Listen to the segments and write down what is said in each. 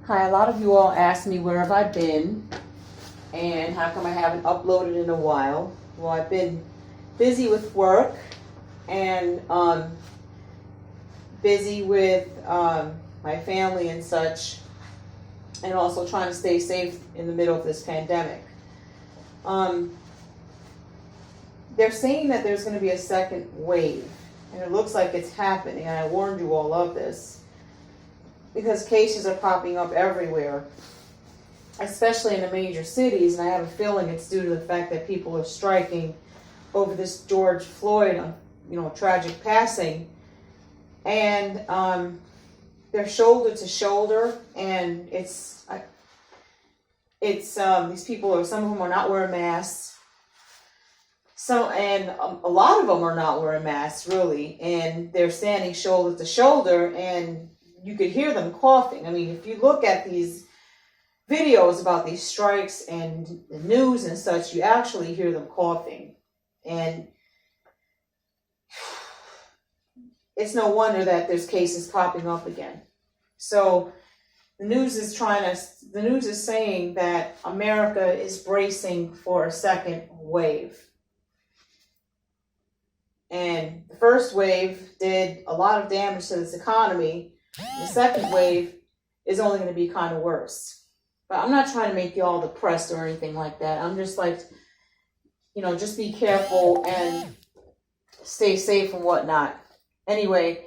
Hi, a lot of you all asked me where have I been and how come I haven't uploaded in a while. Well, I've been busy with work and busy with my family and such, and also trying to stay safe in the middle of this pandemic. They're saying that there's going to be a second wave, and it looks like it's happening, and I warned you all of this because cases are popping up everywhere, especially in the major cities, and I have a feeling it's due to the fact that people are striking over this George Floyd, tragic passing, and they're shoulder to shoulder, and it's these people are, some of them are not wearing masks, a lot of them are not wearing masks really, and they're standing shoulder to shoulder, and you could hear them coughing. I mean, if you look at these videos about these strikes and the news and such, you actually hear them coughing. And it's no wonder that there's cases popping up again. So the news is saying that America is bracing for a second wave. And the first wave did a lot of damage to this economy. The second wave is only going to be kind of worse. But I'm not trying to make you all depressed or anything like that. I'm just like, just be careful and stay safe and whatnot. Anyway,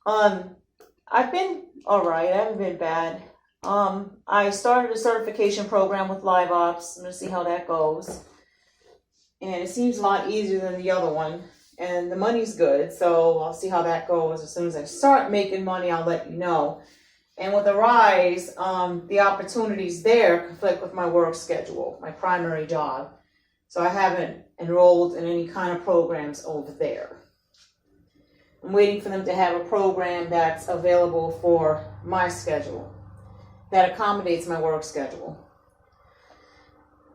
I've been all right. I haven't been bad. I started a certification program with LiveOps. I'm going to see how that goes. And it seems a lot easier than the other one. And the money's good, so I'll see how that goes. As soon as I start making money, I'll let you know. And with the Rise, the opportunities there conflict with my work schedule, my primary job. So I haven't enrolled in any kind of programs over there. I'm waiting for them to have a program that's available for my schedule, that accommodates my work schedule.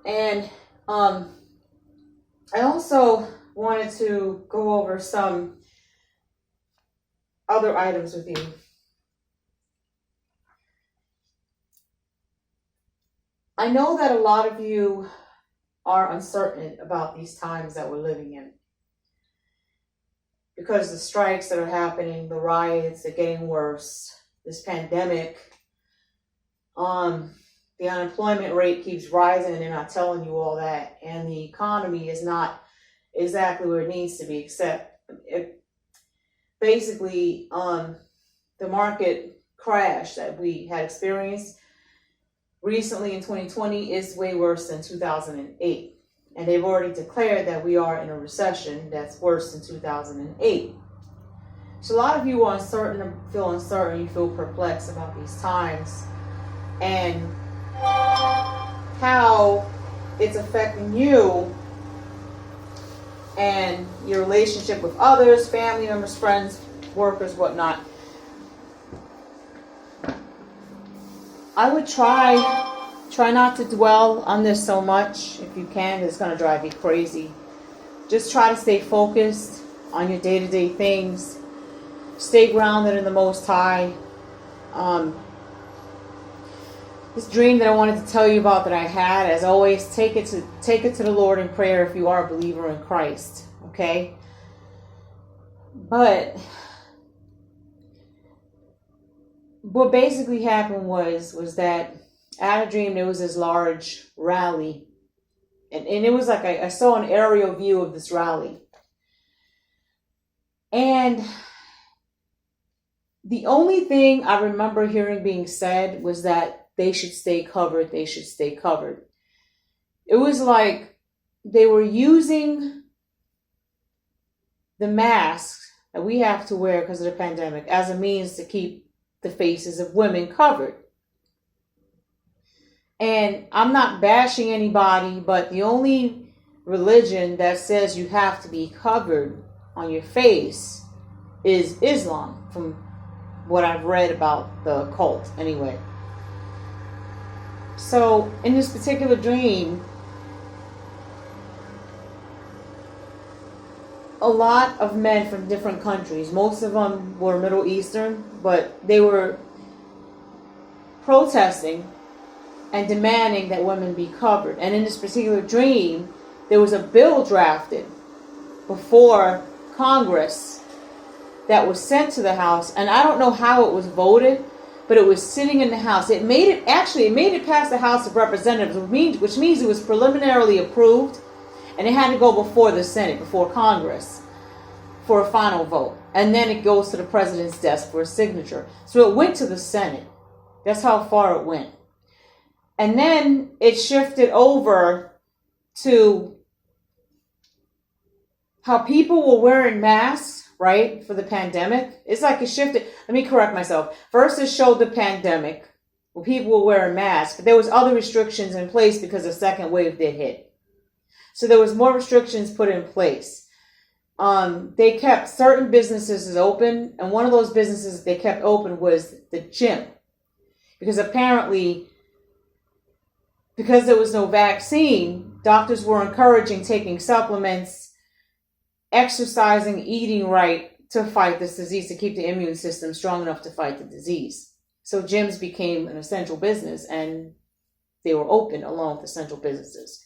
And I also wanted to go over some other items with you. I know that a lot of you are uncertain about these times that we're living in because the strikes that are happening, the riots are getting worse, this pandemic, the unemployment rate keeps rising, and they're not telling you all that, and the economy is not exactly where it needs to be, except basically the market crash that we had experienced recently in 2020 is way worse than 2008, and they've already declared that we are in a recession that's worse than 2008. So a lot of you are uncertain, feel uncertain, you feel perplexed about these times and how it's affecting you and your relationship with others, family members, friends, workers, whatnot. I would try not to dwell on this so much if you can. It's going to drive you crazy. Just try to stay focused on your day-to-day things. Stay grounded in the Most High. This dream that I wanted to tell you about that I had, as always, take it to the Lord in prayer if you are a believer in Christ, okay? But what basically happened was that I had a dream there was this large rally, and it was like I saw an aerial view of this rally, and the only thing I remember hearing being said was that they should stay covered. They should stay covered. It was like they were using the masks that we have to wear because of the pandemic as a means to keep the faces of women covered. And I'm not bashing anybody, but the only religion that says you have to be covered on your face is Islam, from what I've read about the cult anyway. So in this particular dream, a lot of men from different countries, most of them were Middle Eastern, but they were protesting and demanding that women be covered. And in this particular dream, there was a bill drafted before Congress that was sent to the House, and I don't know how it was voted, but it was sitting in the House. It made it past the House of Representatives, which means it was preliminarily approved, and it had to go before the Senate, before Congress, for a final vote. And then it goes to the president's desk for a signature. So it went to the Senate. That's how far it went. And then it shifted over to how people were wearing masks, right, for the pandemic. It's like it shifted. Let me correct myself. First, it showed the pandemic where people were wearing masks. But there was other restrictions in place because the second wave did hit. So there was more restrictions put in place. They kept certain businesses open, and one of those businesses they kept open was the gym. Because apparently, because there was no vaccine, doctors were encouraging taking supplements, exercising, eating right to fight this disease, to keep the immune system strong enough to fight the disease. So gyms became an essential business, and they were open along with essential businesses.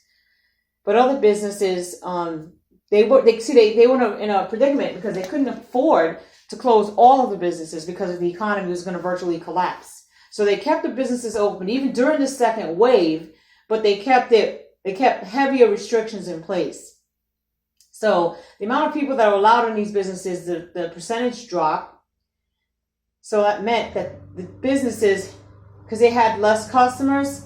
But other businesses, they were in a predicament because they couldn't afford to close all of the businesses because the economy was going to virtually collapse. So they kept the businesses open even during the second wave, but they kept heavier restrictions in place. So the amount of people that were allowed in these businesses, the percentage dropped. So that meant that the businesses, because they had less customers,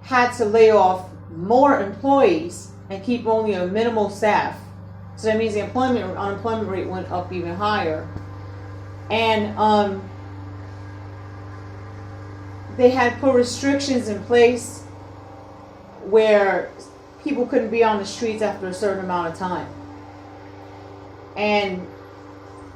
had to lay off more employees and keep only a minimal staff. So that means the unemployment rate went up even higher. And they had put restrictions in place where people couldn't be on the streets after a certain amount of time. And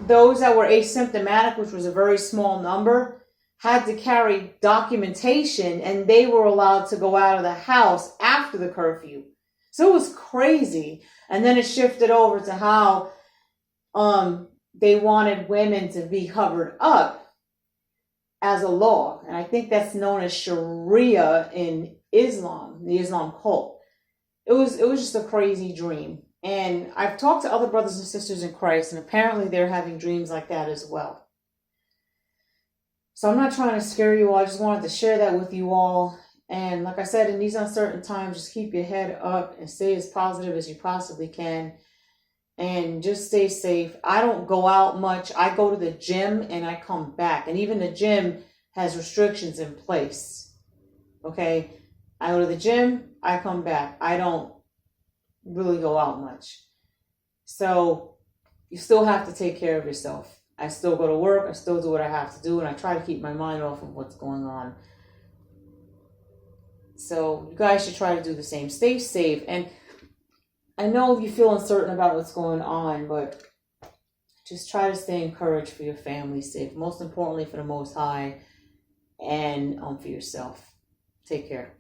those that were asymptomatic, which was a very small number, had to carry documentation, and they were allowed to go out of the house after the curfew. So it was crazy. And then it shifted over to how they wanted women to be covered up as a law. And I think that's known as Sharia in Islam, the Islam cult. It was just a crazy dream. And I've talked to other brothers and sisters in Christ, and apparently they're having dreams like that as well. So I'm not trying to scare you all. I just wanted to share that with you all. And like I said, in these uncertain times, just keep your head up and stay as positive as you possibly can. And just stay safe. I don't go out much. I go to the gym and I come back. And even the gym has restrictions in place. Okay? I go to the gym, I come back. I don't really go out much. So you still have to take care of yourself. I still go to work. I still do what I have to do. And I try to keep my mind off of what's going on. So you guys should try to do the same. Stay safe. And I know you feel uncertain about what's going on, but just try to stay encouraged for your family's sake. Most importantly, for the Most High, and for yourself. Take care.